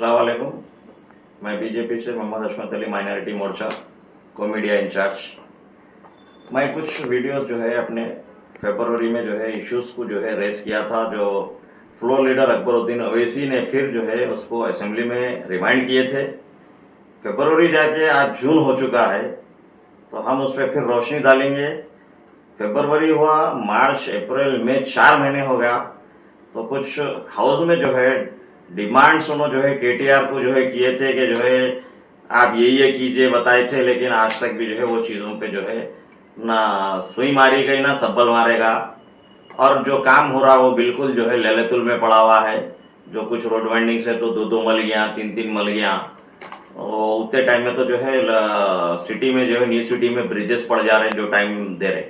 अस्सलाम वालेकुम। मैं बीजेपी से मोहम्मद अशमत अली, माइनॉरिटी मोर्चा को मीडिया इंचार्ज। मैं कुछ वीडियोस जो है अपने फरवरी में जो है इश्यूज़ को जो है रेस किया था, जो फ्लोर लीडर अकबरुद्दीन अवैसी ने फिर जो है उसको असेंबली में रिमाइंड किए थे। फरवरी जाके आज जून हो चुका है, तो हम उस पर फिर रोशनी डालेंगे। फरवरी हुआ, मार्च, अप्रैल, मई, 4 महीने हो गया, तो कुछ हाउस में जो है डिमांड्स उन्होंने जो है केटीआर को जो है किए थे कि जो है आप ये कीजिए बताए थे, लेकिन आज तक भी जो है वो चीज़ों पे जो है ना सुई मारी गई ना सब्बल मारेगा। और जो काम हो रहा वो बिल्कुल जो है ललतुल में पड़ा हुआ है। जो कुछ रोड वाइंडिंग से तो 2-2 मल गया, 3-3 मल गया। उतने टाइम में तो जो है सिटी में जो है न्यू सिटी में ब्रिजेस पड़ जा रहे हैं जो टाइम दे रहे।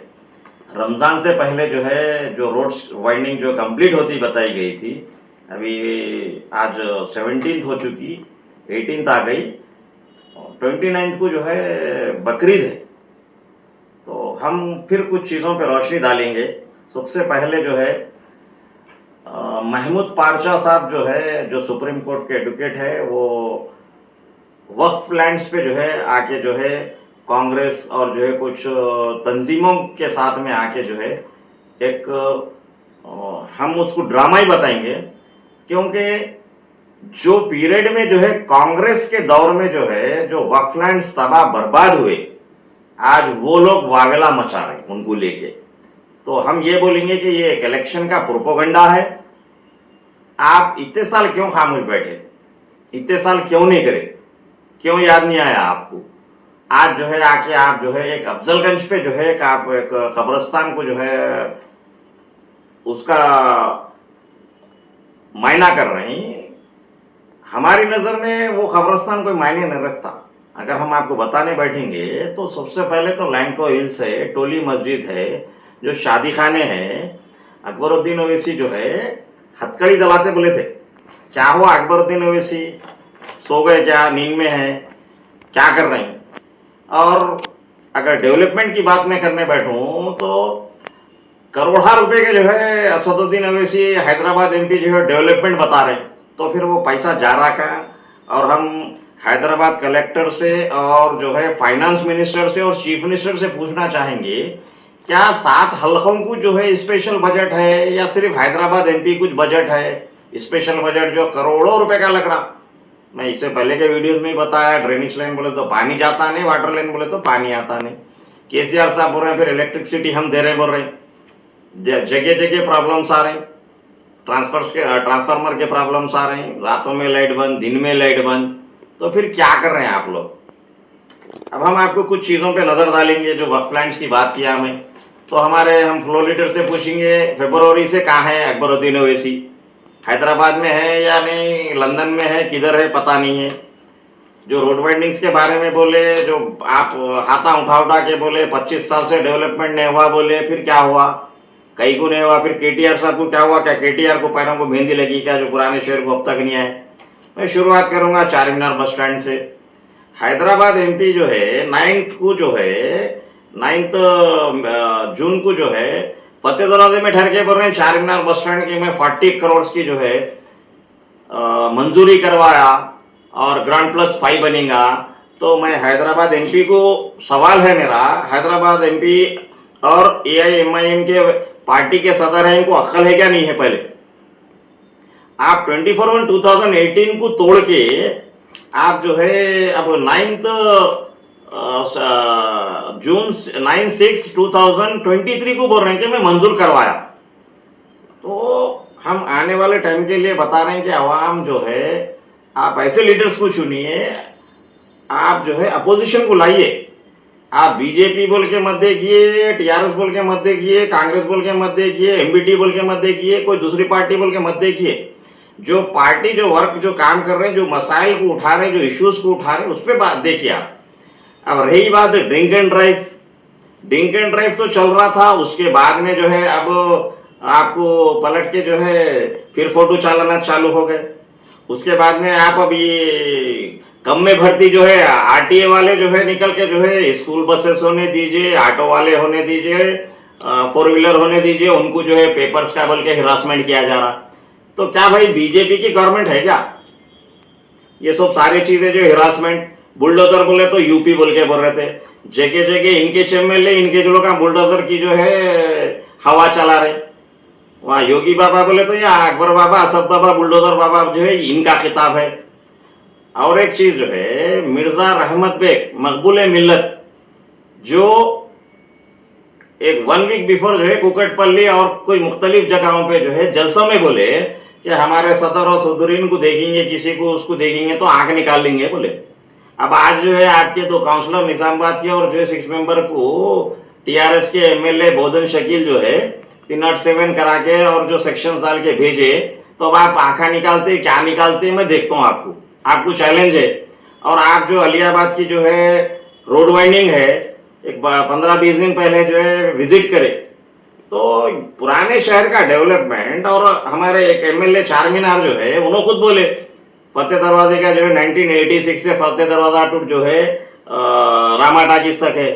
रमज़ान से पहले जो है जो रोड वाइंडिंग जो कंप्लीट होती बताई गई थी, अभी आज 17th हो चुकी, 18th आ गई, 29th को जो है बकरीद है। तो हम फिर कुछ चीज़ों पे रोशनी डालेंगे। सबसे पहले जो है महमूद पारचा साहब जो है, जो सुप्रीम कोर्ट के एडवोकेट है, वो वक्फ लैंड्स पे जो है आके जो है कांग्रेस और जो है कुछ तंजीमों के साथ में आके जो है एक हम उसको ड्रामा ही बताएंगे, क्योंकि जो पीरियड में जो है कांग्रेस के दौर में जो है जो वक्फ लैंड्स तबाह बर्बाद हुए, आज वो लोग वावेला मचा रहे उनको लेके। तो हम ये बोलेंगे कि ये एक इलेक्शन का प्रोपोगंडा है। आप इतने साल क्यों खामोश बैठे, इतने साल क्यों नहीं करे, क्यों याद नहीं आया आपको? आज जो है आके आप जो है एक अफजलगंज पे जो है आप एक कब्रिस्तान को जो है उसका मायना कर रहे हैं। हमारी नज़र में वो कब्रिस्तान कोई मायने नहीं रखता। अगर हम आपको बताने बैठेंगे तो सबसे पहले तो लैंको हिल्स है, टोली मस्जिद है, जो शादी खाने हैं। अकबरुद्दीन ओवैसी जो है हथकड़ी दलाते बोले थे, क्या हुआ अकबरुद्दीन ओवैसी सो गए क्या, नींद में है, क्या कर रहे हैं? और अगर डेवलपमेंट की बात मैं करने बैठूं तो करोड़ों रुपए के जो है असदुद्दीन ओवैसी हैदराबाद एमपी जो है डेवलपमेंट बता रहे हैं, तो फिर वो पैसा जा रहा का? और हम हैदराबाद कलेक्टर से और जो है फाइनेंस मिनिस्टर से और चीफ मिनिस्टर से पूछना चाहेंगे, क्या 7 हलकों को जो है स्पेशल बजट है या सिर्फ हैदराबाद एमपी कुछ बजट है? स्पेशल बजट जो करोड़ों रुपए का लग रहा। मैं इससे पहले के वीडियोस में ही बताया, ड्रेनेज लाइन बोले तो पानी जाता नहीं, वाटर लाइन बोले तो पानी आता नहीं। केसीआर साहब बोल रहे हैं फिर इलेक्ट्रिसिटी हम दे रहे बोल रहे हैं। जगह जगह प्रॉब्लम्स आ रहे हैं, ट्रांसफार्मर के प्रॉब्लम्स आ रहे हैं, रातों में लाइट बंद, दिन में लाइट बंद। तो फिर क्या कर रहे हैं आप लोग? अब हम आपको कुछ चीज़ों पे नज़र डालेंगे। जो वक्फ लैंड्स की बात किया हमें, तो हम फ्लो लीडर से पूछेंगे फरवरी से कहाँ है अकबरुद्दीन ओवैसी? हैदराबाद में है या नहीं, लंदन में है, किधर है पता नहीं है। जो रोड वाइंडिंग्स के बारे में बोले, जो आप हाथा उठा के बोले 25 साल से डेवलपमेंट नहीं हुआ बोले, फिर क्या हुआ? कहीं को नहीं हुआ। फिर केटीआर साहब को क्या हुआ? क्या केटीआर को पैरों को मेहंदी लगी क्या, जो पुराने शहर को अब तक नहीं आए? मैं शुरुआत करूंगा चार मीनार बस स्टैंड से। हैदराबाद एमपी जो है 9th को जो है 9 जून को जो है फतेह दरवाजे में ठहर के बोल रहे हैं चार मीनार बस स्टैंड की मैं 40 करोड़ की जो है मंजूरी करवाया और ग्रांड प्लस 5 बनेगा। तो मैं हैदराबाद एमपी को सवाल है मेरा, हैदराबाद एमपी और AIMIM के पार्टी के सदर हैं, इनको अक्ल है क्या नहीं है? पहले आप 24/1/2018 को तोड़ के आप जो है अब 9/6/2023 को बोल रहे हैं कि मैं मंजूर करवाया। तो हम आने वाले टाइम के लिए बता रहे हैं कि आवाम जो है आप ऐसे लीडर्स को चुनिए, आप जो है अपोजिशन को लाइए। आप बीजेपी बोल के मत देखिए, TRS बोल के मत देखिए, कांग्रेस बोल के मत देखिए, MBT बोल के मत देखिए, कोई दूसरी पार्टी बोल के मत देखिए। जो पार्टी जो वर्क जो काम कर रहे हैं, जो मसाइल को उठा रहे हैं, जो इश्यूज को उठा रहे हैं, उस पर बात देखिए आप। अब रही बात ड्रिंक एंड ड्राइव तो चल रहा था, उसके बाद में जो है अब आपको पलट के जो है फिर फोटो चलाना चालू हो गए। उसके बाद में आप अब ये कम में भर्ती जो है RTA वाले जो है निकल के जो है स्कूल बसेस होने दीजिए, ऑटो वाले होने दीजिए, 4 व्हीलर होने दीजिए, उनको जो है पेपर्स का बोल के हिरासमेंट किया जा रहा। तो क्या भाई बीजेपी की गवर्नमेंट है क्या? ये सब सारी चीजें जो हिरासमेंट, बुलडोजर बोले तो यूपी बोल के बोल रहे थे, जगह जगह इनके एमएलए इनके जो लोग बुलडोजर की जो है हवा चला रहे। वहाँ योगी बाबा बोले तो या अकबर बाबा, असद बाबा, बुलडोजर बाबा जो है इनका खिताब है। और एक चीज जो है, मिर्जा रहमत बेग मकबूल मिल्लत, जो एक 1 वीक बिफोर जो है कुकटपल्ली और कोई मुख्तलिफ जगहों पे जो है जलसों में बोले कि हमारे सदर और सदरीन को देखेंगे, किसी को उसको देखेंगे तो आंख निकाल लेंगे बोले। अब आज जो है आपके 2 काउंसलर निजामाबाद के और जो है 6 मेंबर को टीआरएस के एमएलए बोधन शकील जो है 307 करा के और जो सेक्शन डाल के भेजे, तो अब आप आंखा निकालते क्या निकालते मैं देखता हूँ। आपको चैलेंज है। और आप जो अलियाबाद की जो है रोड वाइंडिंग है, एक 15-20 दिन पहले जो है विजिट करे, तो पुराने शहर का डेवलपमेंट और हमारे एक एमएलए चारमीनार जो है उन्होंने खुद बोले फतेह दरवाजे का जो है 1986 से फतेह दरवाजा टूट जो है रामा टाकीज तक है।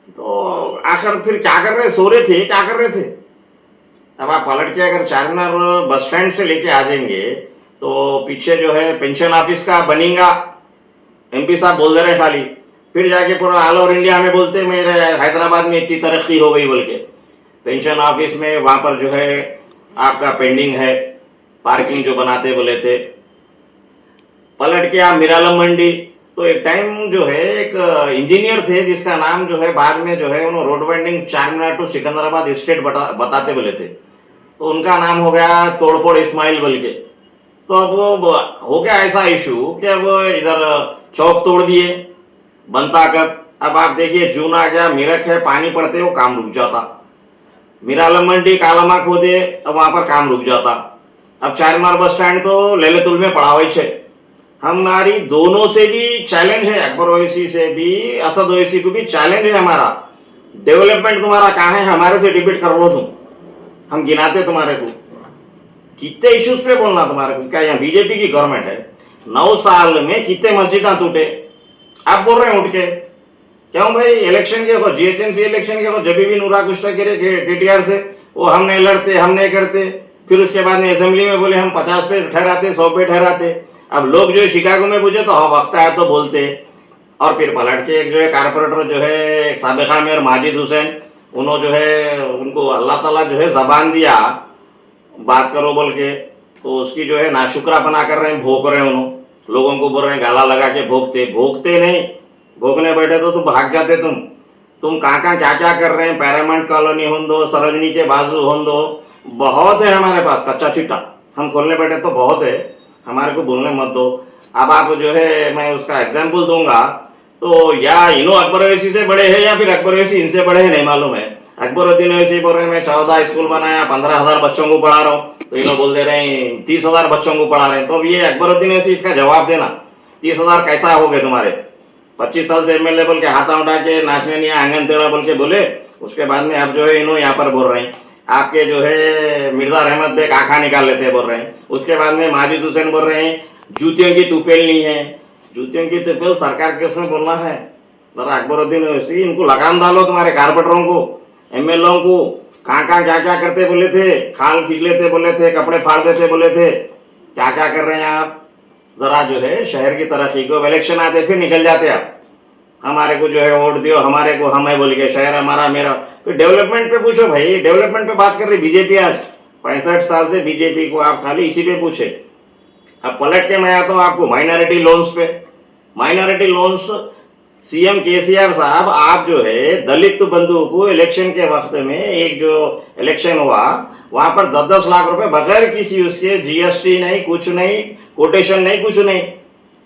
तो आखिर फिर क्या कर रहे, सो रहे थे क्या कर रहे थे? अब आप पलट के अगर चारमीनार बस स्टैंड से लेके आ जाएंगे तो पीछे जो है पेंशन ऑफिस का बनेगा, एमपी साहब बोल दे रहे खाली, फिर जाके पूरा ऑल ओवर इंडिया में बोलते मेरे हैदराबाद में इतनी तरक्की हो गई बोल के। पेंशन ऑफिस में वहां पर जो है आपका पेंडिंग है, पार्किंग जो बनाते बोले थे। पलट के आप मिरालम मंडी, तो एक टाइम जो है एक इंजीनियर थे जिसका नाम जो है बाद में जो है उन्होंने road winding Charminar to Secunderabad state बताते बोले थे, तो उनका नाम हो गया तोड़फोड़ इस्माइल बोल के। तो अब वो हो गया ऐसा इशू कि अब इधर चौक तोड़ दिए, बनता कब? अब आप देखिए जून आ गया, मिरक है, पानी पड़ते वो काम रुक जाता। मिरालम मंडी कालामा खोदे, अब वहां पर काम रुक जाता। अब चारमीनार बस स्टैंड तो लेलेतुल में पड़ा हुआ है। हमारी दोनों से भी चैलेंज है, अकबर ओवैसी से भी, असद ओवैसी को भी चैलेंज है हमारा। डेवलपमेंट तुम्हारा कहाँ है, हमारे से डिबेट कर लो तुम, हम गिनाते तुम्हारे को। कितने इश्यूज पे बोलना तुम्हारे को? क्या यहाँ बीजेपी की गवर्नमेंट है? 9 साल में कितने मस्जिदा टूटे, आप बोल रहे हैं उठ के? क्यों भाई? इलेक्शन के हो, जीएचएमसी इलेक्शन के हो, जब भी नूरा कुश्ता गिरे केटीआर से, वो हम नहीं लड़ते, हम नहीं करते, फिर उसके बाद में असेंबली में बोले हम 50 पे ठहराते, 100 पे ठहराते। अब लोग जो है शिकागो में पूछे तो हाँ वक्त आया तो बोलते। और फिर पलट के एक जो है कारपोरेटर जो है साबिका मेयर माजिद हुसैन, उन्होंने जो है उनको अल्लाह ताला जो है जबान दिया बात करो बोल के, तो उसकी जो है नाशुक्रापना कर रहे हैं, भोग रहे हैं। उन्होंने लोगों को बोल रहे हैं गाला लगा के भोगते नहीं, भोगने बैठे तो भाग जाते तुम कहाँ क्या क्या कर रहे हैं। पैरामाउंट कॉलोनी हो दो, सरोजनी के बाजू हो दो, बहुत है हमारे पास कच्चा चिट्टा, हम खोलने बैठे तो बहुत है, हमारे को बोलने मत दो। अब आप जो है मैं उसका एग्जाम्पल दूंगा, तो या इनो अकबर ओवैसी से बड़े हैं या फिर अकबर ओवैसी इनसे बड़े हैं नहीं मालूम है। अकबरुद्दीन ओवैसी बोल रहे हैं मैं 14 स्कूल बनाया, 15,000 बच्चों को पढ़ा रहा हूँ, तो इन्हों बोल दे रहे हैं 30,000 बच्चों को पढ़ा रहे हैं। तो अब ये अकबरुद्दीन ओवैसी इसका जवाब देना, 30,000 कैसा हो गए तुम्हारे? 25 साल से एमएलए बोल के हाथा उठा के नाचने नहीं आंगन टेढ़ा बोल के बोले, उसके बाद में अब जो है इन्हों यहाँ पर बोल रहे हैं आपके जो है मिर्जा रहमत बेग आंखा निकाल लेते हैं बोल रहे हैं। उसके बाद में माजिद हुसैन बोल रहे हैं जूतियों की तुफेल नहीं है। जूतियों की तुफेल सरकार के उसमें बोलना है? जरा अकबरुद्दीन ओवैसी इनको लगाम डालो, तुम्हारे कारपोरेटरों को, एमएलओ को, कहाँ क्या क्या करते बोले थे, खाल खींच लेते बोले थे, कपड़े फाड़ देते बोले थे, क्या क्या कर रहे हैं आप? जरा जो है शहर की तरक्की को, इलेक्शन आते फिर निकल जाते आप, हमारे को जो है वोट दियो, हमारे को हमें बोल के शहर हमारा मेरा। तो डेवलपमेंट पे पूछो भाई, डेवलपमेंट पे बात कर रही बीजेपी आज, 65 साल से बीजेपी को आप खाली इसी पे पूछे। अब पलट के मैं आता हूँ आपको माइनॉरिटी लोन्स पे। माइनॉरिटी लोन्स सीएम केसीआर साहब, आप जो है दलित बंधु को इलेक्शन के वक्त में एक जो इलेक्शन हुआ वहां पर 10-10 लाख रुपए बगैर किसी उसके जीएसटी नहीं, कुछ नहीं, कोटेशन नहीं, कुछ नहीं,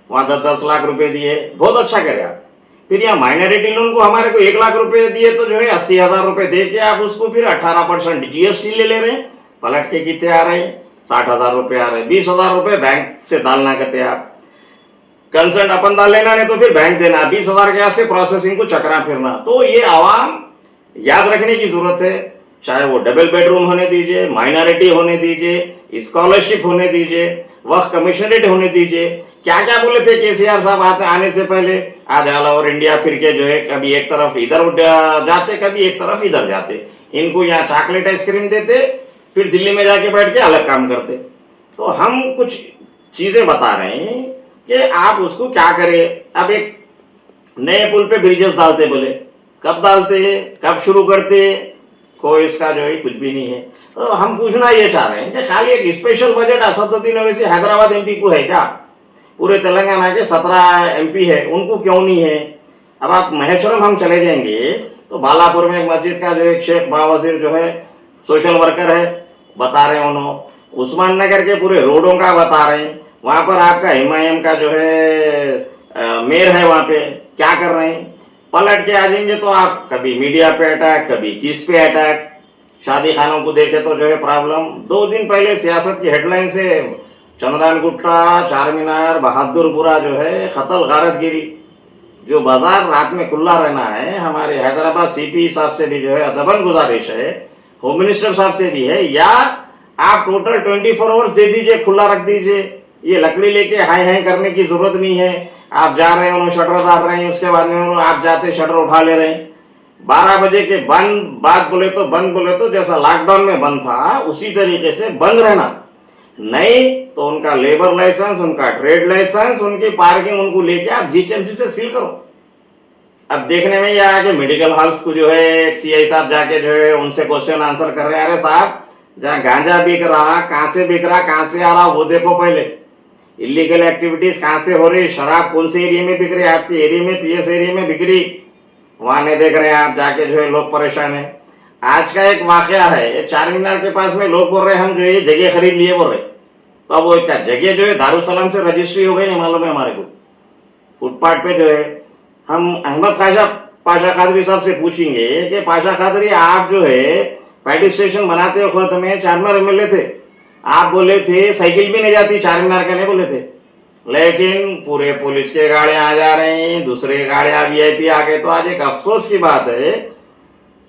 वहां 10-10 लाख रुपए दिए, बहुत अच्छा करे आप। फिर यहाँ माइनॉरिटी लोन को हमारे को 1 लाख रुपए दिए तो जो है 80,000 रुपए दे के आप उसको फिर 18% जीएसटी ले रहे हैं। पलट के कितने आ रहे हैं? 60,000 रुपए आ रहे हैं। 20,000 रुपए बैंक से डालना कहते आप, कंसेंट अपन डाल लेना, नहीं तो फिर बैंक देना, 20,000 के से प्रोसेसिंग को चकरा फिरना। तो ये आवाम याद रखने की जरूरत है, चाहे वो डबल बेडरूम होने दीजिए, माइनॉरिटी होने दीजिए, स्कॉलरशिप होने दीजिए, वक्फ कमिश्नरेट होने दीजिए, क्या क्या बोले थे केसीआर साहब आने से पहले। आज ऑल ओवर इंडिया फिर के जो है कभी एक तरफ इधर जाते, कभी एक तरफ इधर जाते, इनको यहाँ चॉकलेट आइसक्रीम देते, फिर दिल्ली में जाके बैठ के अलग काम करते। तो हम कुछ चीजें बता रहे हैं, कि आप उसको क्या करें। अब एक नए पुल पे ब्रिजेस डालते बोले, कब डालते, कब शुरू करते, कोई इसका जो है कुछ भी नहीं है। तो हम पूछना ये चाह रहे हैं कि खाली एक special budget Asaduddin Owaisi Hyderabad MP को है क्या? पूरे तेलंगाना के 17 एमपी है, उनको क्यों नहीं है? अब आप महेश्वरम हम चले जाएंगे तो बालापुर में एक मस्जिद का जो एक शेख बावजीर जो है सोशल वर्कर है, बता रहे हैं उन्होंने। उस्मान नगर के पूरे रोडों का बता रहे हैं। वहां पर आपका हिमायम का जो है मेयर है, वहां पे क्या कर रहे हैं? पलट के आ जाएंगे तो आप कभी मीडिया पे अटैक, कभी किस पे अटैक। शादी खानों को देखे तो जो है प्रॉब्लम। 2 दिन पहले सियासत की हेडलाइन से चंद्रान गुट्टा, चार मीनार, बहादुरपुरा जो है कत्ल गारतगिरी। जो बाजार रात में खुला रहना है, हमारे हैदराबाद सीपी साहब से भी जो है अदबन गुजारिश है, होम मिनिस्टर साहब से भी है, या आप टोटल 24 आवर्स दे दीजिए, खुला रख दीजिए। ये लकड़ी लेके हाई हाई करने की जरूरत नहीं है। आप जा रहे हैं, उन्होंने शटर डाल रहे हैं, उसके बाद में आप जाते शटर उठा ले रहे हैं। 12 बजे के बंद, बात बोले तो बंद, बोले तो जैसा लॉकडाउन में बंद था उसी तरीके से बंद रहना। नहीं तो उनका लेबर लाइसेंस, उनका ट्रेड लाइसेंस, उनकी पार्किंग उनको लेके आप जीएचएमसी से सील करो। अब देखने में यह आया कि मेडिकल हॉल्स को जो है एक सीआई साहब जाके जो है उनसे क्वेश्चन आंसर कर रहे हैं। अरे साहब, जहाँ गांजा बिक रहा, कहाँ से बिक रहा, कहाँ से आ रहा, वो देखो पहले। इलीगल एक्टिविटीज कहाँ से हो रही, शराब कौन से एरिया में बिक रही, आपके एरिया में, पीएस एरिया में बिक रही, वहां नहीं देख रहे हैं आप जाके, जो है लोग परेशान है। आज का एक वाकया है, चार मीनार के पास में लोग बोल रहे हैं हम जो ये जगह खरीद लिए बोल रहे। तो अब वो क्या जगह जो है दारुसलाम से रजिस्ट्री हो गई, नहीं मालूम है हमारे को। फुटपाथ पे जो है हम अहमद पाशा कादरी साहब से पूछेंगे कि पाशा कादरी, आप जो है पैडी स्टेशन बनाते वक्त में चारमीनार एमएलए थे, आप बोले थे साइकिल भी नहीं जाती चार मीनार के, नहीं बोले थे। लेकिन पूरे पुलिस के गाड़ियां आ जा रहे हैं, दूसरे गाड़ियां वीआईपी आ गए। तो आज एक अफसोस की बात है,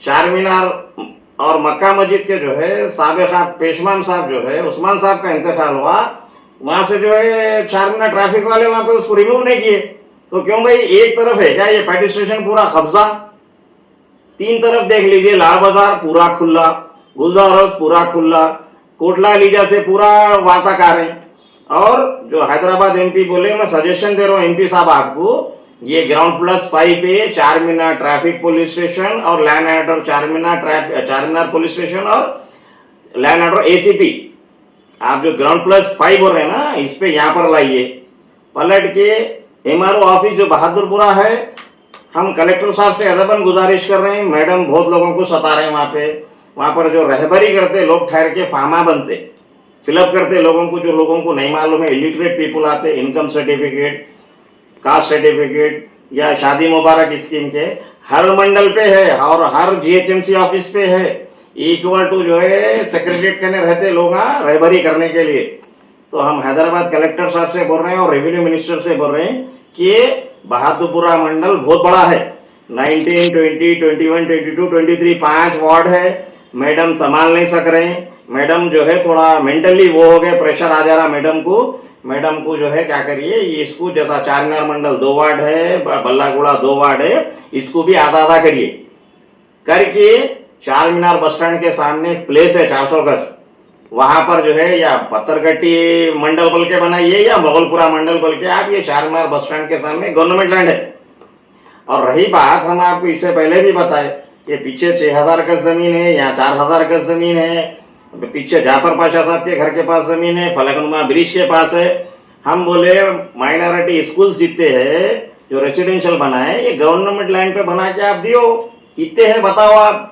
चार मीनार और मक्का मस्जिद के जो है साबिका पेशमान साहब जो है उस्मान साहब का इंतकाल हुआ, वहां से जो है चार मीनार ट्रैफिक वाले वहां पे उसको रिमूव नहीं किए। तो क्यों भाई, एक तरफ है क्या ये पैडी स्टेशन पूरा कब्जा? 3 तरफ देख लीजिए, लाल बाजार पूरा खुला, गुलजार हाउस पूरा खुला, कोटला लीजा से पूरा वाताकार है। और जो हैदराबाद एमपी बोले, मैं सजेशन दे रहा हूँ एमपी साहब आपको, ये ग्राउंड+5 पे चार मीनार ट्रैफिक पुलिस स्टेशन और लैंड ऑर्डर, चार मीनार पुलिस स्टेशन और लैंड ऑर्डर एसीपी, आप जो ग्राउंड+5 बोल रहे हैं ना, इस पे यहाँ पर लाइए। पलट के एमआरओ ऑफिस जो बहादुरपुरा है, हम कलेक्टर साहब से अदबन गुजारिश कर रहे हैं, मैडम बहुत लोगों को सता रहे हैं वहां पर जो रहबरी करते लोग, ठहर के फार्मा बनते, फिलअप करते लोगों को, जो लोगों को नहीं मालूम है, इलिटरेट पीपुल आते, इनकम सर्टिफिकेट, कास्ट सर्टिफिकेट या शादी मुबारक स्कीम के हर मंडल पे है और हर जीएचएमसी ऑफिस पे है, इक्वल टू जो है सेक्रेटरीट करने रहते लोग रहबरी करने के लिए। तो हम हैदराबाद कलेक्टर साहब से बोल रहे हैं और रेवेन्यू मिनिस्टर से बोल रहे हैं कि बहादुरपुरा मंडल बहुत बड़ा है, 19, 20, 21, 22, 23 5 वार्ड है। मैडम संभाल नहीं सक रहे हैं, मैडम जो है थोड़ा मेंटली वो हो गए, प्रेशर आ जा रहा मैडम को जो है क्या करिए, ये इसको जैसा चार मीनार मंडल 2 वार्ड है, बल्लागुड़ा 2 वार्ड है, इसको भी आधा आधा करिए करके चार मीनार बस स्टैंड के सामने एक प्लेस है 400 गज, वहां पर जो है या पत्थरगट्टी मंडल बोल के बनाइए या मोगलपुरा मंडल बोल के आप, ये चार मीनार बस स्टैंड के सामने गवर्नमेंट लैंड है। और रही बात, हम आपको इससे पहले भी बताए कि पीछे 6000 गज जमीन है, यहाँ 4000 गज जमीन है, पीछे जाफर पाशा साहब के घर के पास जमीन है, फलकनुमा ब्रिज के पास है। हम बोले माइनॉरिटी स्कूल जितने हैं जो रेसिडेंशियल बनाए, ये गवर्नमेंट लैंड पे बना के आप दियो, कितने हैं बताओ आप।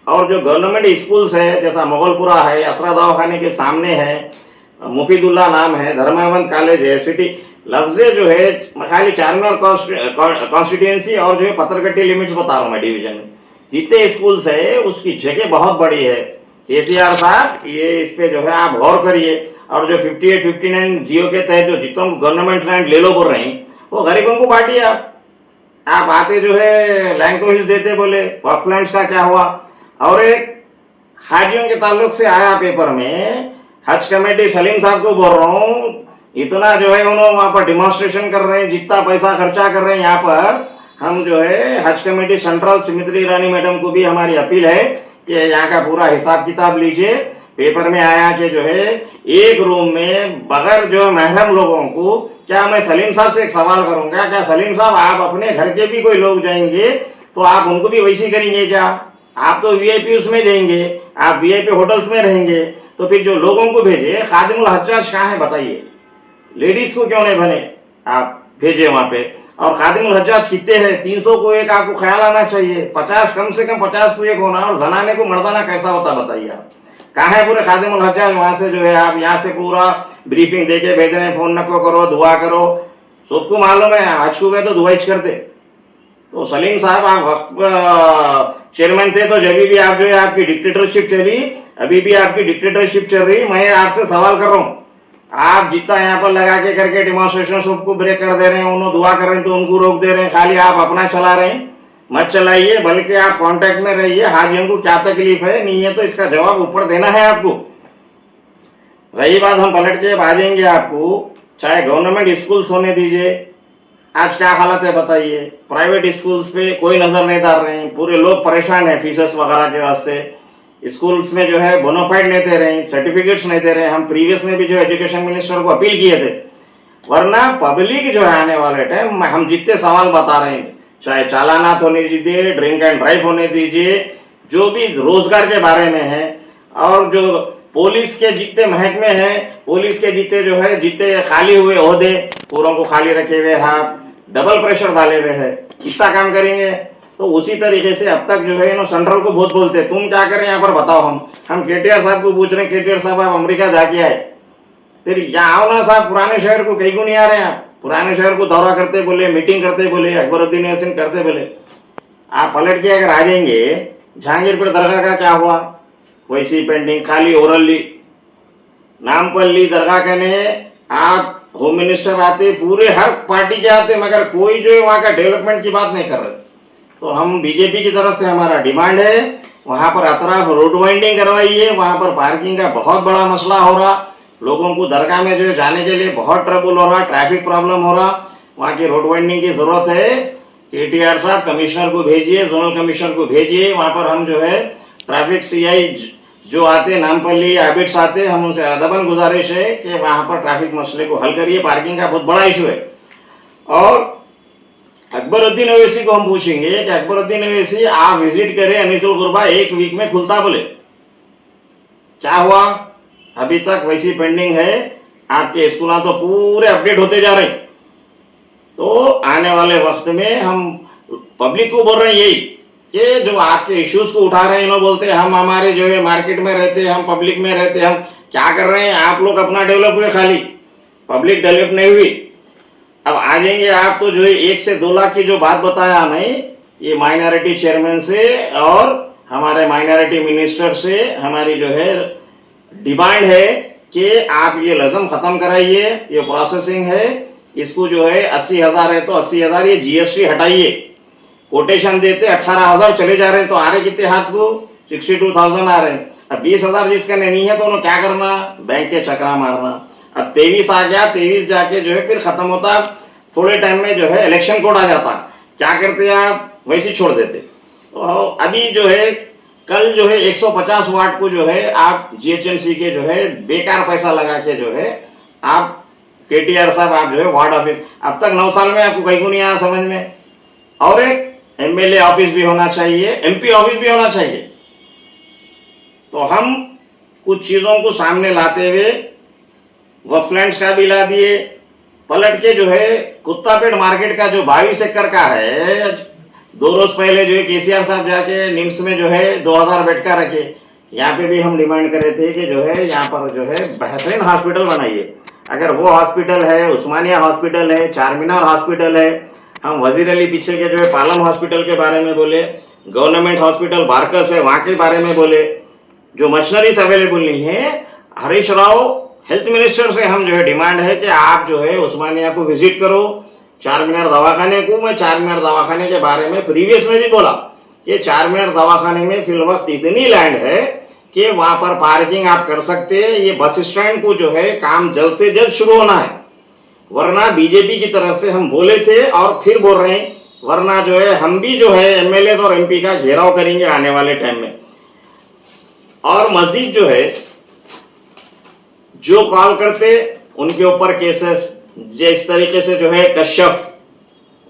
और जो गवर्नमेंट स्कूल्स है, जैसा मोगलपुरा है, असरा दवाखाने के सामने है, मुफीदुल्ला नाम है, धर्मावंत कॉलेज है, सिटी लफ्जे जो है खाली चारमीनार कॉन्स्टिट्यूएंसी और जो है पत्थरगट्टी लिमिट्स बता रहा हूँ मैं, डिवीजन में जितने स्कूल्स है उसकी जगह बहुत बड़ी है। केसीआर साहब, ये इस पे जो है आप गौर करिए। और जो 58, 59 जियो के तहत जो जितना गवर्नमेंट लैंड ले लो बोल रहे हैं, वो गरीबों को बांटिए आप आते जो है लैंको हिल्स देते, बोले वॉकलैंड्स का क्या हुआ। और एक हाजियों के ताल्लुक से आया पेपर में, हज कमेटी सलीम साहब को बोल रहा हूँ, इतना जो है उन्होंने वहां पर डिमॉन्स्ट्रेशन कर रहे हैं, जितना पैसा खर्चा कर रहे हैं यहाँ पर, हम जो है हज कमेटी सेंट्रल सुमित्री ईरानी मैडम को भी हमारी अपील है कि यहाँ का पूरा हिसाब किताब लीजिए। पेपर में आया कि जो है एक रूम में बगैर जो महरम लोगों को, क्या मैं सलीम साहब से एक सवाल करूंगा, क्या सलीम साहब आप अपने घर के भी कोई लोग जाएंगे तो आप उनको भी वैसे ही करेंगे क्या? आप तो वीआईपी उसमें देंगे, आप वीआईपी होटल्स में रहेंगे, तो फिर जो लोगों को भेजे खादिमुल हज्जाज कहाँ है बताइए? लेडीज को क्यों नहीं बने आप भेजे वहां पे? और खादिमुल हज्जाज कितने हैं? 300 को एक आपको ख्याल आना चाहिए, 50 कम से कम 50 को एक होना। और जनाने को मर्दाना कैसा होता बताइए आप? कहाँ है पूरे खादिमुल हज्जाज? वहां से जो है आप यहाँ से पूरा ब्रीफिंग देके भेज रहे हैं, फोन नको करो, दुआ करो। सबको मालूम है हज को गए तो दुआ ही करते। तो सलीम साहब आप वक्त चेयरमैन थे तो जब भी आप जो है आपकी डिक्टेटरशिप चली, अभी भी आपकी डिक्टेटरशिप चल रही। मैं आपसे सवाल कर रहा हूँ, आप जितना यहाँ पर लगा के करके डिमॉन्स्ट्रेशन सबको ब्रेक कर दे रहे हैं, उन्होंने दुआ कर रहे हैं तो उनको रोक दे रहे हैं, खाली आप अपना चला रहे हैं। मत चलाइए, बल्कि आप कांटेक्ट में रहिए, हाजियों को क्या तकलीफ है नहीं है तो इसका जवाब ऊपर देना है आपको। रही बात, हम पलट के आ जाएंगे आपको, चाहे गवर्नमेंट स्कूल्स होने दीजिए, आज क्या हालत है बताइए? प्राइवेट स्कूल्स पे कोई नजर नहीं डाल रहे हैं, पूरे लोग परेशान हैं फीसेस वगैरह के वास्ते। स्कूल्स में जो है बोनाफाइड नहीं दे रहे हैं, सर्टिफिकेट्स नहीं दे रहे हैं। हम प्रीवियस में भी जो एजुकेशन मिनिस्टर को अपील किए थे, वरना पब्लिक जो है आने वाले टाइम हम जितने सवाल बता रहे हैं, चाहे चालानात होने दीजिए, ड्रिंक एंड ड्राइव होने दीजिए, जो भी रोजगार के बारे में है, और जो पुलिस के जितने महकमे हैं, पुलिस के जितने जो है जितने खाली हुए ओहदे पूरों को खाली रखे हुए हैं, आप डबल प्रेशर डाले हुए हैं, कितना काम करेंगे? तो उसी तरीके से अब तक जो है ना सेंट्रल को बहुत बोलते हैं, तुम क्या करें यहाँ पर बताओ। हम केटीआर साहब को पूछ रहे हैं, केटीआर साहब आप अमेरिका जाके आए, फिर यहाँ आओ ना साहब, पुराने शहर को कहीं को नहीं आ रहे हैं आप? पुराने शहर को दौरा करते बोले, मीटिंग करते बोले, अकबरुद्दीन यासीन करते बोले। आप पलट के अगर आ जाएंगे, जहांगीरपुर दरगाह का क्या हुआ? वैसी पेंडिंग, खाली ओरली नामपल्ली दरगाह कहने आप होम मिनिस्टर आते, पूरे हर पार्टी के आते, मगर कोई जो है वहाँ का डेवलपमेंट की बात नहीं कर रहे। तो हम बीजेपी की तरफ से हमारा डिमांड है, वहाँ पर अतराफ रोड वाइंडिंग करवाइए, वहाँ पर पार्किंग का बहुत बड़ा मसला हो रहा, लोगों को दरगाह में जो है जाने के लिए बहुत ट्रबल हो रहा, ट्रैफिक प्रॉब्लम हो रहा, वहाँ की रोड वाइंडिंग की जरूरत है। केटीआर साहब कमिश्नर को भेजिए, जोनल कमिश्नर को भेजिए, वहाँ पर हम जो है ट्रैफिक सीआई जो आते, नामपल्ली हैबिट्स आते, हम उनसे अदबन गुजारिश है कि वहाँ पर ट्रैफिक मसले को हल करिए, पार्किंग का बहुत बड़ा इशू है। और अकबरुद्दीन अवैसी को हम पूछेंगे कि अकबरुद्दीन अवैसी आप विजिट करें अनीसुल गुरबा, एक वीक में खुलता बोले, क्या हुआ? अभी तक वैसी पेंडिंग है। आपके स्कूल तो पूरे अपडेट होते जा रहे हैं। तो आने वाले वक्त में हम पब्लिक को बोल रहे हैं यही कि जो आपके इश्यूज को उठा रहे हैं, इन्होंने बोलते हैं हम हमारे जो है मार्केट में रहते हैं, हम पब्लिक में रहते हैं, हम क्या कर रहे हैं? आप लोग अपना डेवलप हुए, खाली पब्लिक डेवलप नहीं हुई। अब आ जाएंगे आप तो जो है 1 से 2 लाख की जो बात बताया हमें, ये माइनॉरिटी चेयरमैन से और हमारे माइनॉरिटी मिनिस्टर से हमारी जो है डिमांड है कि आप ये लज़म खत्म कराइए, ये प्रोसेसिंग है, इसको जो है 80,000 है तो 80,000, ये जीएसटी हटाइए। कोटेशन देते 18,000 चले जा रहे हैं, तो आ रहे कितने हाथ को? 62,000 आ रहे हैं। अब 20,000 जिसका नहीं है तो उन्होंने क्या करना? बैंक के चक्रा मारना। अब 23 आ गया, 23 जाके जो है फिर खत्म होता, थोड़े टाइम में जो है इलेक्शन कोड आ जाता, क्या करते हैं आप? वैसे छोड़ देते। तो अभी जो है कल जो है 150 वाट को जो है आप जीएचएमसी के जो है बेकार पैसा लगा के जो है आप केटीआर साहब आप जो है वार्ड ऑफिस, अब तक 9 साल में आपको कहीं को नहीं आया समझ में। और एक एमएलए ऑफिस भी होना चाहिए, एमपी ऑफिस भी होना चाहिए। तो हम कुछ चीजों को सामने लाते हुए वफलैंड्स का भी ला दिए, पलट के जो है कुत्तापेट मार्केट का जो 22 एकड़ का है, 2 रोज पहले जो है केसीआर साहब जाके निम्स में जो है 2000 बेड का रखे। यहाँ पे भी हम डिमांड करे थे कि जो है यहाँ पर जो है बेहतरीन हॉस्पिटल बनाइए। अगर वो हॉस्पिटल है, उस्मानिया हॉस्पिटल है, चारमीनार हॉस्पिटल है, हम वजीर अली पीछे के जो है पालम हॉस्पिटल के बारे में बोले, गवर्नमेंट हॉस्पिटल बारकस है वहाँ के बारे में बोले, जो मशीनरीज अवेलेबल नहीं है। हरीश राव हेल्थ मिनिस्टर से हम जो है डिमांड है कि आप जो है उस्मानिया को विजिट करो, चारमीनार दवाखाने को। मैं चारमीनार दवाखाने के बारे में प्रीवियस में भी बोला कि चारमीनार दवाखाने में फिलवक्त इतनी लैंड है कि वहाँ पर पार्किंग आप कर सकते हैं। ये बस स्टैंड को जो है काम जल्द से जल्द शुरू होना है, वरना बीजेपी की तरफ से हम बोले थे और फिर बोल रहे हैं, वरना जो है हम भी जो है एमएलए और एमपी का घेराव करेंगे आने वाले टाइम में। और मस्जिद जो है जो कॉल करते उनके ऊपर केसेस, जिस तरीके से जो है कश्यप,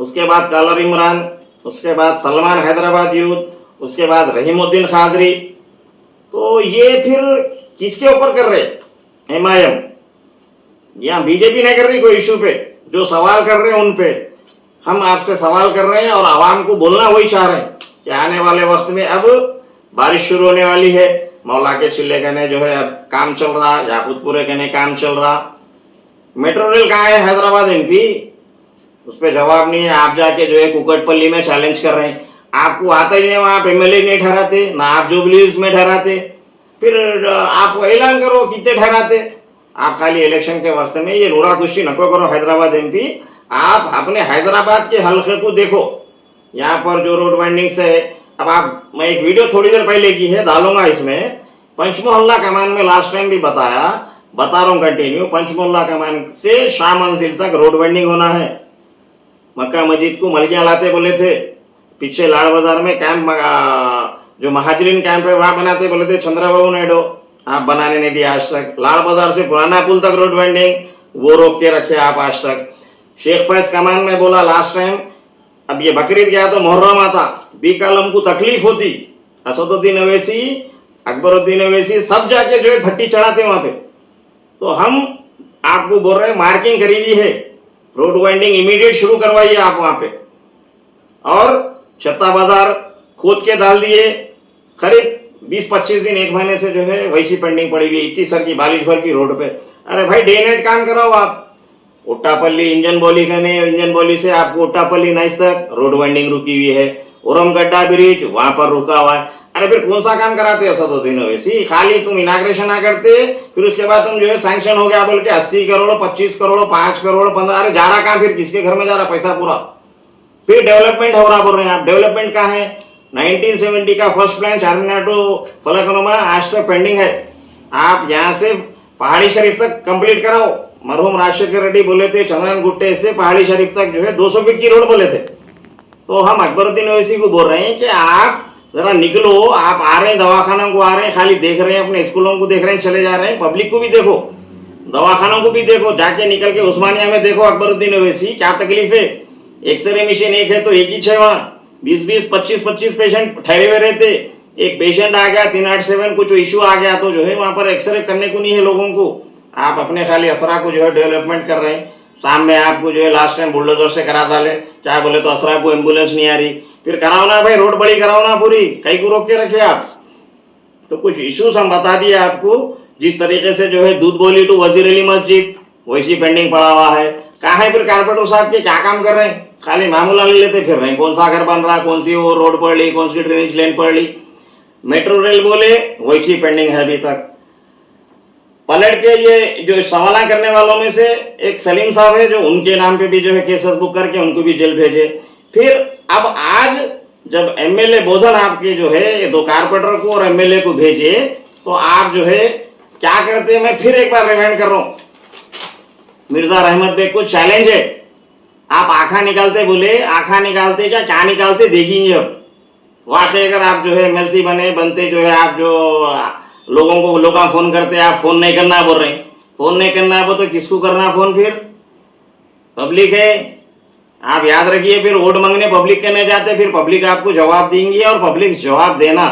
उसके बाद कलर इमरान, उसके बाद सलमान हैदराबाद यूथ, उसके बाद रहीमुद्दीन खादरी, तो ये फिर किसके ऊपर कर रहे? एमआईएम या बीजेपी नहीं कर रही कोई इशू पे, जो सवाल कर रहे हैं उन पे हम आपसे सवाल कर रहे हैं और आवाम को बोलना वही चाह रहे हैं कि आने वाले वक्त में अब बारिश शुरू होने वाली है। मौला के चिल्ले कहने जो है अब काम चल रहा, याकूतपुरे कहने काम चल रहा, मेट्रो रेल कहाँ है हैदराबाद एमपी, उस पर जवाब नहीं है। आप जाके जो है कुकटपल्ली में चैलेंज कर रहे हैं, आपको आता ही नहीं, वहां आप एमएलए नहीं ठहराते ना, आप जुबली में ठहराते, फिर आप ऐलान करो कितने ठहराते। आप खाली इलेक्शन के वक्त में ये नूरा कुश्ती नको करो हैदराबाद एमपी। आप अपने हैदराबाद के हल्के को देखो, यहाँ पर जो रोड वाइंडिंग्स है, अब आप, मैं एक वीडियो थोड़ी देर पहले की है डालूंगा इसमें, पंचमोहल्ला कमान में लास्ट टाइम भी बता रहा हूँ कंटिन्यू, पंचमोहल्ला कमान से शाह मंजिल तक रोड वाइंडिंग होना है। मक्का मस्जिद को मलकियां लाते बोले थे, पीछे लाड़ बाजार में कैंप जो महाजरीन कैंप है वहां बनाते बोले थे चंद्रबाबू नायडू, आप बनाने नहीं दिया आज तक। लाड़ बाजार से पुराना पुल तक रोड वाइंडिंग वो रोक के रखे आप आज तक। शेख फैज कमान में बोला लास्ट टाइम, अब ये बकरीद गया तो मुहर्रम आता, बीकालम को तकलीफ होती, असदुद्दीन अवैसी, अकबरुद्दीन अवैसी सब जाके जो है भट्टी चढ़ाते वहां पे। तो हम आपको बोल रहे हैं मार्किंग करीबी है, रोड वाइंडिंग इमीडिएट शुरू करवाइए आप वहां पे। और छत्ता बाजार खोद के डाल दिए, करीब 20-25 दिन, एक महीने से जो है वैसी पेंडिंग पड़ी हुई, इतनी सर की बालिश भर की रोड पे। अरे भाई डे नाइट काम कराओ आप। उट्टापल्ली इंजन बोली कहने, इंजन बोली से आपको उट्टापल्ली नाइस तक रोड वाइंडिंग रुकी हुई है, उरमगड्डा ब्रिज वहां पर रुका हुआ है। अरे फिर कौन सा काम कराते असदुद्दीन ओवैसी? खाली तुम इनाग्रेशन ना करते, फिर उसके बाद तुम जो है सैंक्शन हो गया बोल के 80 करोड़ 25 करोड़ 5 करोड़ 15, अरे जा रहा काम, फिर किसके घर में जा रहा पैसा पूरा? फिर डेवलपमेंट हो रहा बोल रहे हैं आप, डेवलपमेंट कहाँ है? 1970 का first plan Charminar to Falaknuma आज तक पेंडिंग है। आप यहाँ से पहाड़ी शरीफ तक कंप्लीट कराओ। मरहूम राजशेखर रेड्डी बोले थे चंद्रन गुट्टे से पहाड़ी शरीफ तक जो है 200 फीट की रोड बोले थे। तो हम अकबरुद्दीन ओवैसी को बोल रहे हैं कि आप जरा निकलो, आप आ रहे हैं दवाखानों को आ रहे हैं, खाली देख रहे हैं, अपने स्कूलों को देख रहे हैं, चले जा रहे हैं, पब्लिक को भी देखो, दवाखानों को भी देखो, जाके निकल के उस्मानिया में देखो अकबरुद्दीन ओवैसी क्या तकलीफ है। एक्सरे मशीन एक है तो एक ही है वहां, 20-20 25-25 पेशेंट ठहरे हुए रहते, एक पेशेंट आ गया 387 कुछ इशू आ गया तो जो है वहां पर एक्सरे करने को नहीं है लोगों को। आप अपने खाली असरा को जो है डेवलपमेंट कर रहे हैं। शाम में आपको जो है लास्ट टाइम बुलडोजर से करा डाले, क्या बोले तो असरा को एम्बुलेंस नहीं आ रही, फिर कराओ ना भाई, रोड बड़ी कराओ ना पूरी, कहीं को रोक के रखे आप। तो कुछ इश्यूज हम बता दिए आपको, जिस तरीके से जो है दूध बोली टू वजीर अली मस्जिद वैसी पेंडिंग पड़ा हुआ है। कहाँ है फिर कारपोरेटर साहब के, क्या काम कर रहे हैं? खाली मामूला ले लेते फिर रहे हैं, कौन सा घर बन रहा, कौन सी वो रोड पड़ ली, कौन सी ड्रेनेज लेन पड़ ली। मेट्रो रेल बोले वैसी पेंडिंग है अभी तक। पलट के ये जो सवाल करने वालों में से एक सलीम साहब है, जो उनके नाम पे भी जो है केसेस बुक करके उनको भी जेल भेजे। फिर अब आज जब एमएलए बोधन आपके जो है ये 2 कारपोरेटर को और एमएलए को भेजे, तो आप जो है क्या करते हैं? मैं फिर एक बार रिमाइंड कर रहा हूं, मिर्जा रहमत बेग को चैलेंज है, आप आंखा निकालते बोले, आंखा निकालते क्या निकालते देखेंगे। अब वाकई अगर आप जो है एमएलसी बनते जो है, आप जो लोग फोन करते, आप फोन नहीं करना बोल रहे हैं, फोन नहीं करना है तो किसको करना फोन? फिर पब्लिक है। आप याद रखिए, फिर वोट मांगने पब्लिक करने जाते, फिर पब्लिक आपको जवाब देंगी, और पब्लिक जवाब देना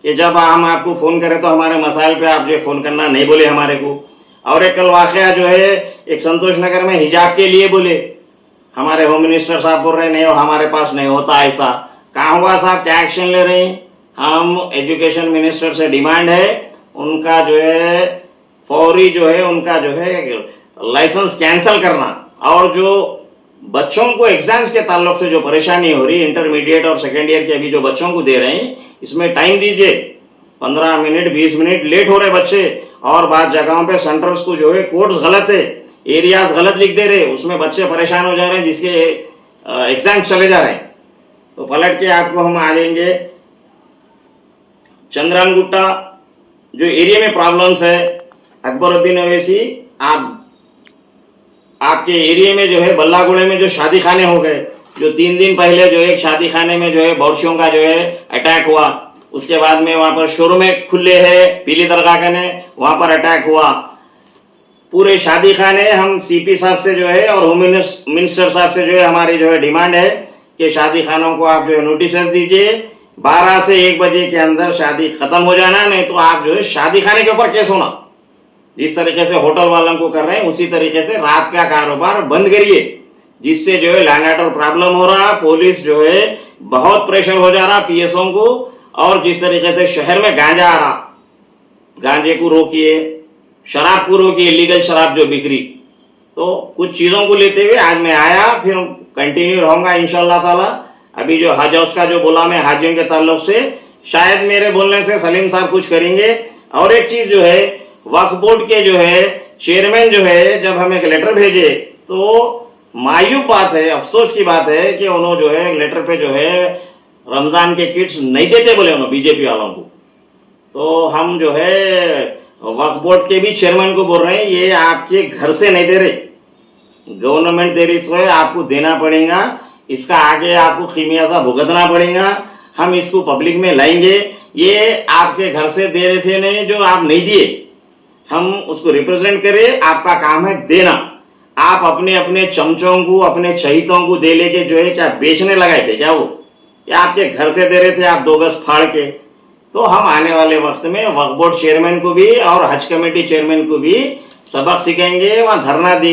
कि जब हम आपको फोन करें तो हमारे मसाइल पे आप जो फोन करना नहीं बोले हमारे को। और एक कल वाकया जो है एक संतोष नगर में हिजाब के लिए बोले, हमारे होम मिनिस्टर साहब बोल रहे नहीं, हमारे पास नहीं होता ऐसा। कहाँ हुआ साहब, क्या एक्शन ले रहे हैं? हम एजुकेशन मिनिस्टर से डिमांड है उनका जो है फौरी जो है उनका जो है लाइसेंस कैंसिल करना, और जो बच्चों को एग्जाम्स के ताल्लुक से जो परेशानी हो रही है, इंटरमीडिएट और सेकेंड ईयर के अभी जो बच्चों को दे रहे हैं, इसमें टाइम दीजिए। 15 मिनट 20 मिनट लेट हो रहे बच्चे, और बाद जगहों पे सेंटर्स को जो है कोड्स गलत है, एरियाज गलत लिख दे रहे, उसमें बच्चे परेशान हो जा रहे हैं, जिसके एग्जाम्स चले जा रहे हैं। तो पलट के आपको हम आ जाएंगे चंद्रन गुट्टा, जो एरिया में प्रॉब्लम्स है, अकबरुद्दीन अवैसी, आपके एरिया में जो है बल्लागुड़े में जो शादी खाने हो गए, जो 3 दिन पहले जो एक शादी खाने में जो है बौरशियों का जो है अटैक हुआ, उसके बाद में वहां पर शोरूम खुले है पीली दरगाह ने, वहां पर अटैक हुआ। पूरे शादी खाने हम सीपी साहब से जो है और होम मिनिस्टर साहब से जो है हमारी जो है डिमांड है कि शादी खानों को आप जो है नोटिस दीजिए, 12 से 1 बजे के अंदर शादी खत्म हो जाना, नहीं तो आप जो है शादी खाने के ऊपर केस होना। जिस तरीके से होटल वालों को कर रहे हैं उसी तरीके से रात का कारोबार बंद करिए, जिससे जो है लैंड ऑर्डर प्रॉब्लम हो रहा, पुलिस जो है बहुत प्रेशर हो जा रहा पीएसओ को, और जिस तरीके से शहर में गांजा आ रहा, गांजे को रोकिए, शराब को रोकिए, इलीगल शराब जो बिक्री। तो कुछ चीजों को लेते हुए आज मैं आया, फिर कंटिन्यू रहूंगा इंशाल्लाह ताला। अभी जो हज हाउस का जो बोला मैं हाजियों के ताल्लुक से, शायद मेरे बोलने से सलीम साहब कुछ करेंगे। और एक चीज जो है, वक्फ बोर्ड के जो है चेयरमैन जो है जब हमें एक लेटर भेजे तो मायूब बात है, अफसोस की बात है कि उन्होंने जो है लेटर पे जो है रमजान के किट्स नहीं देते बोले उन्होंने बीजेपी वालों को। तो हम जो है वक्फ बोर्ड के भी चेयरमैन को बोल रहे हैं, ये आपके घर से नहीं दे रहे, गवर्नमेंट दे रही है, आपको देना पड़ेगा, इसका आगे आपको खिमियाजा भुगतना पड़ेगा, हम इसको पब्लिक में लाएंगे। ये आपके घर से दे रहे थे नहीं, जो आप नहीं दिए, हम उसको रिप्रेजेंट करें, आपका काम है देना। आप अपने अपने चमचों को, अपने चहितों को दे लेके जो है क्या बेचने लगाए थे क्या वो, या आपके घर से दे रहे थे आप 2 गज फाड़ के। तो हम आने वाले वक्त में वक्फ बोर्ड चेयरमैन को भी और हज कमेटी चेयरमैन को भी सबक सिखाएंगे, वहां धरना देंगे।